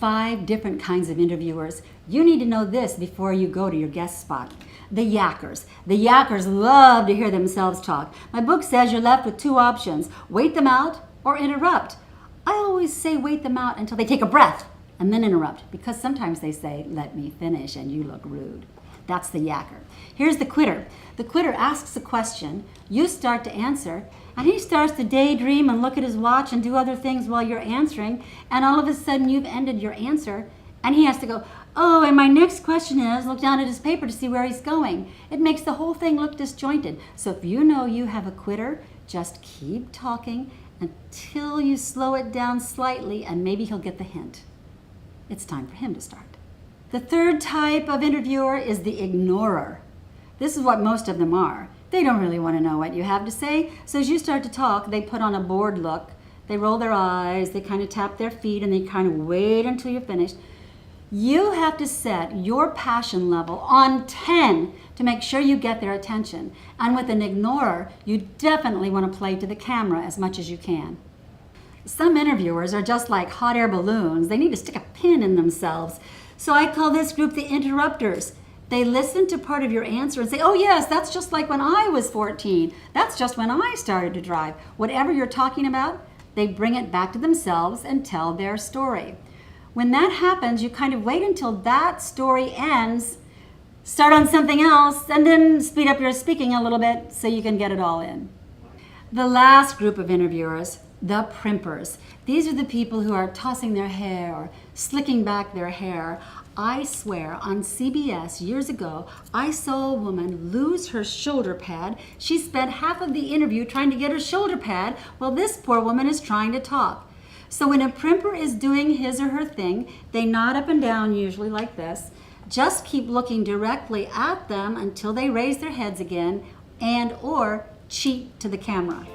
5 different kinds of interviewers. You need to know this before you go to your guest spot. The yackers. The yackers love to hear themselves talk. My book says you're left with 2 options: wait them out or interrupt. I always say wait them out until they take a breath and then interrupt, because sometimes they say, let me finish, and you look rude. That's the yacker. Here's the quitter. The quitter asks a question, you start to answer, and he starts to daydream and look at his watch and do other things while you're answering, and all of a sudden you've ended your answer, and he has to go, oh, and my next question is, look down at his paper to see where he's going. It makes the whole thing look disjointed. So if you know you have a quitter, just keep talking until you slow it down slightly, and maybe he'll get the hint. It's time for him to start. The 3rd type of interviewer is the ignorer. This is what most of them are. They don't really want to know what you have to say, so as you start to talk, they put on a bored look, they roll their eyes, they kind of tap their feet, and they kind of wait until you're finished. You have to set your passion level on 10 to make sure you get their attention. And with an ignorer, you definitely want to play to the camera as much as you can. Some interviewers are just like hot air balloons. They need to stick a pin in themselves. So I call this group the interrupters. They listen to part of your answer and say, oh yes, that's just like when I was 14. That's just when I started to drive. Whatever you're talking about, they bring it back to themselves and tell their story. When that happens, you kind of wait until that story ends, start on something else, and then speed up your speaking a little bit so you can get it all in. The last group of interviewers, the primpers. These are the people who are tossing their hair or slicking back their hair. I swear, on CBS years ago, I saw a woman lose her shoulder pad. She spent half of the interview trying to get her shoulder pad while this poor woman is trying to talk. So when a primper is doing his or her thing, they nod up and down, usually like this. Just keep looking directly at them until they raise their heads again and or cheat to the camera.